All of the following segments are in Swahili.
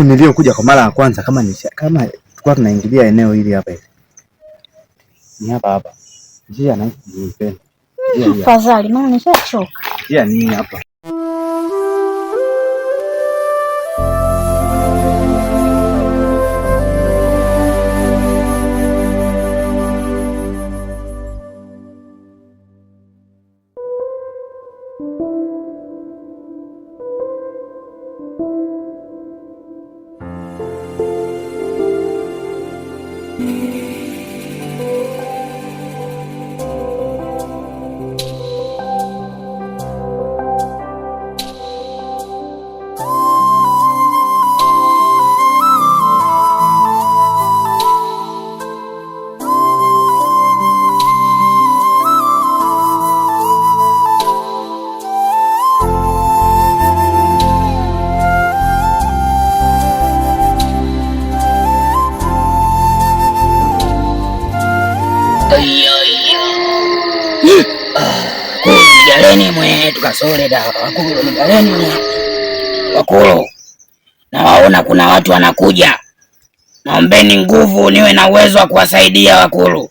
siku niliyokuja kwa mara ya kwanza kama tulikuwa tunaingilia eneo hili hapa hivi. Ni hapa. Njia na niipende. Tafadhali, maana nishachoka. Njia ni hapa. Nigaleni mwe tukasole dawa wakulu, nigaleni mwe wakulu. Nawaona kuna watu wanakuja, naombeni nguvu niwe na uwezo wa kuwasaidia wakulu.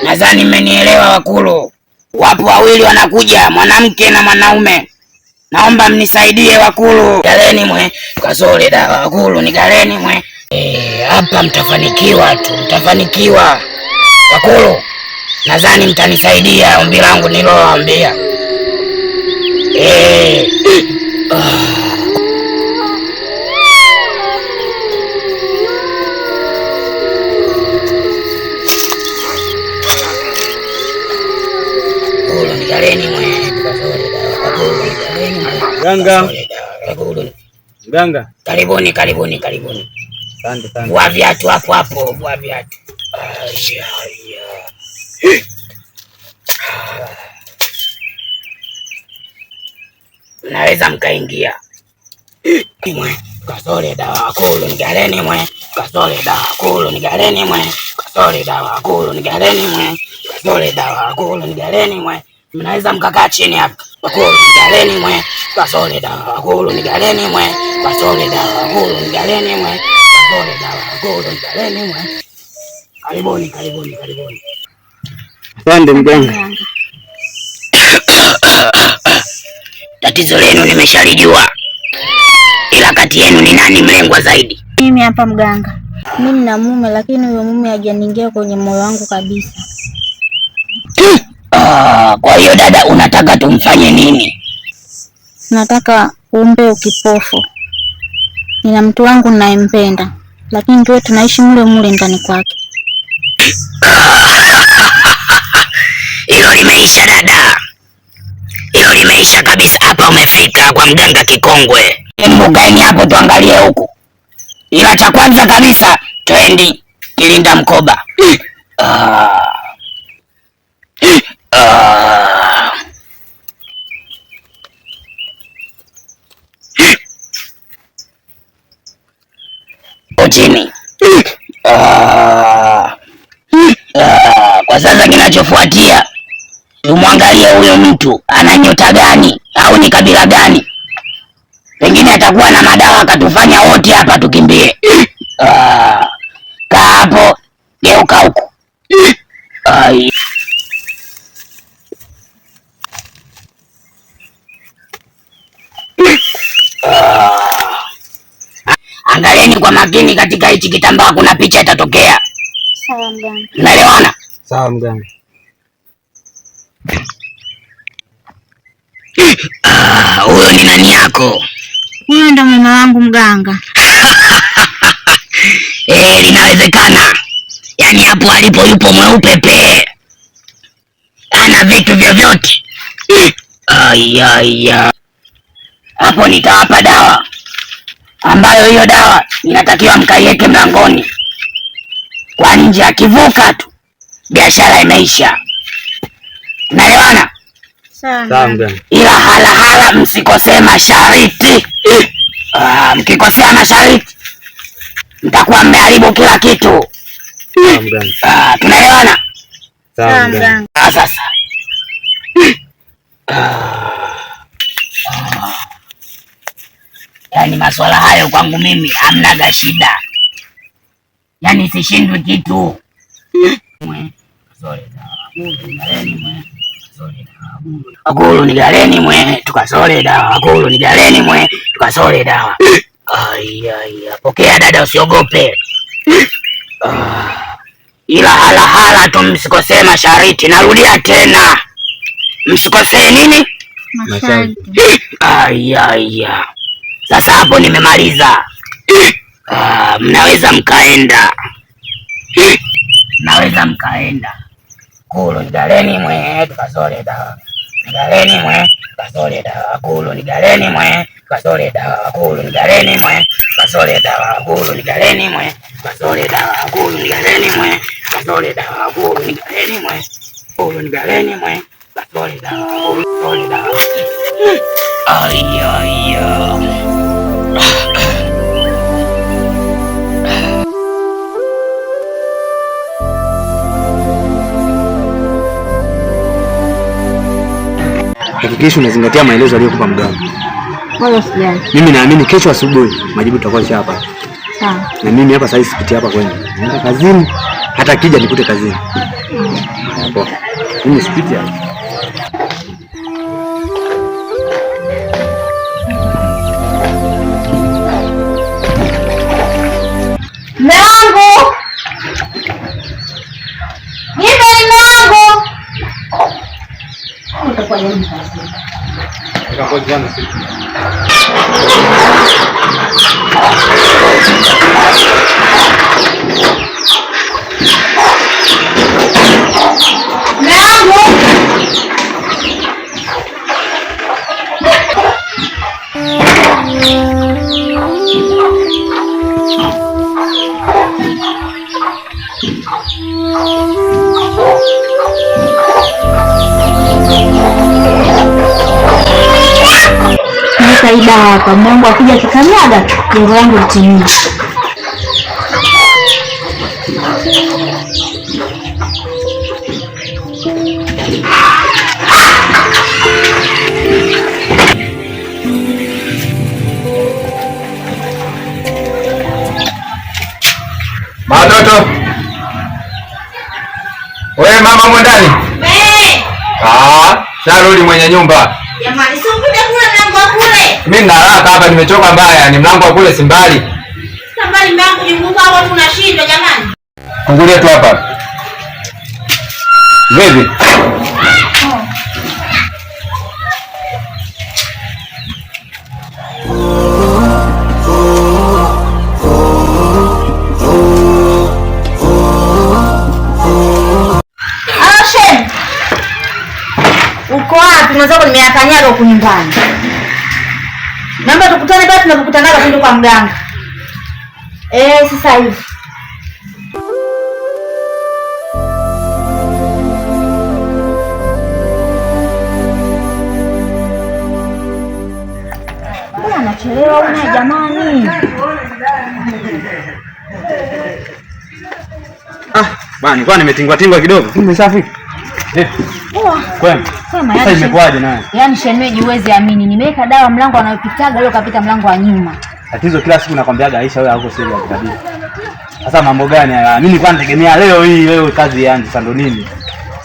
Nadhani mmenielewa wakulu. Wapo wawili wanakuja, mwanamke na mwanaume, naomba mnisaidie wakulu. Nigaleni mwe tukasole dawa wakulu, nigaleni mwe. Hapa mtafanikiwa tu, mtafanikiwa wakulu. Nadhani mtanisaidia ombi langu nilowaambia. Nigaleni mwe tukasole dawa wakulu, nigaleni mwe. Mganga. Karibuni. Asante. Vua viatu hapo, vua viatu. Naweza mkaingia. Kasole dawa wakulu, nigaleni mwe. Kasole dawa wakulu, nigaleni mwe. Kasole dawa wakulu, nigaleni mwe. Kasole dawa wakulu, nigaleni mwe. Mnaweza mkakaa chini hapa. Wakulu, nigaleni mwe. Kasole dawa wakulu, nigaleni mwe. Kasole dawa wakulu, nigaleni mwe. Kasole dawa wakulu, nigaleni mwe. Karibuni. Asante mganga. Tatizo lenu nimeshalijua, ila kati yenu ni nani mlengwa zaidi? Mimi hapa mganga. Mimi nina mume, lakini huyo mume hajaniingia kwenye moyo wangu kabisa. Kwa hiyo dada, unataka tumfanye nini? Nataka umpe ukipofu. Nina mtu wangu ninayempenda, lakini tuwe tunaishi mule ndani kwake. Hilo limeisha dada, hilo limeisha kabisa. Hapa umefika kwa mganga kikongwe. Mbugani hapo tuangalie huku, ila cha kwanza kabisa twendi Kilinda Mkoba. Chini. Kwa sasa kinachofuatia tumwangalie huyo mtu ana nyota gani au ni kabila gani, pengine atakuwa na madawa akatufanya wote hapa tukimbie. Kaa hapo, geuka huku. Angalieni kwa makini, katika hichi kitambaa kuna picha itatokea. Sawa mganga. Unaelewana? Sawa mganga. Huyo ni nani yako? Huyo ndo mume wangu mganga. Linawezekana. Yaani hapo alipo yupo mweupe pe, ana vitu vyovyote. Hapo nitawapa dawa, ambayo hiyo dawa inatakiwa mkaiweke mlangoni, kwa nje akivuka tu biashara imeisha. Unaelewana? Sawa. Ila hala msikosee masharti. Mkikosea masharti mtakuwa mmeharibu kila kitu. Tunaelewana? Sawa. Sasa Yaani masuala hayo kwangu mimi hamnaga shida, yaani sishindwi kitu. Akulu nigaleni mwe tukasole dawa, akulu nigaleni mwe tukasole dawa. Aya, pokea dada, usiogope. Ila hala tu, msikosee mashariti. Narudia tena, msikosee nini? Mashariti. Aya, sasa hapo nimemaliza. Mnaweza mkaenda, Kulu nigaleni mwe tukasole dawa, nigaleni mwe tukasole dawa, Kulu nigaleni mwe tukasole dawa, Kulu nigaleni mwe tukasole dawa, Kulu nigaleni mwe tukasole dawa, Kulu nigaleni mwe tukasole dawa, Kulu nigaleni mwe, Kulu nigaleni mwe tukasole dawa, Kulu tukasole dawa. Aya. Hakikisha unazingatia maelezo aliyokupa mganga. Wala sijali. Mimi naamini kesho asubuhi majibu tutakuwa hapa. Sawa. Na mimi hapa sasa sipiti hapa kwenda. Naenda kazini, hata kija nikute kazini. Hapo. Mimi sipiti hapa. Mlango. Nipe mlango. Utakuwa yeye mkazi. Utakuwa jana siku. Kaida hapa Mungu akija kikanyaga jengo langu litimie. Watoto. Wewe mama mwandani? Sharudi mwenye nyumba. Jamani, si ukuje kule mlango wa kule. Mimi na haraka hapa, nimechoka mbaya, ni mlango wa kule simbali. Simbali mlango jinguka hapo tunashindwa jamani. Fungulia tu hapa. Vipi? Uko wapi? Mwenzako nimeyakanyaga huko nyumbani. Naomba tukutane basi, tunapokutana twende kwa mganga. Sasa hivi. Mbona anachelewa una jamani? Bana, nilikuwa nimetingwa kidogo. Umeshafika? Kwema. Sasa imekwaje naye? Yaani shemeji uweze amini, nimeweka dawa mlango anayopitaga leo kapita mlango wa nyuma. Tatizo kila siku nakwambiaga Aisha wewe hauko serious kabisa. Sasa mambo gani haya? Mimi nilikuwa nategemea leo kazi ianze, sasa ndo nini?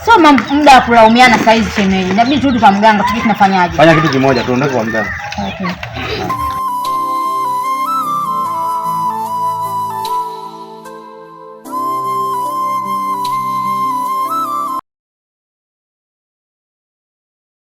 Sio muda wa kulaumiana saizi shemeji. Inabidi turudi kwa mganga tujue tunafanyaje. Fanya kitu kimoja, tuondoke kwa mganga. Okay.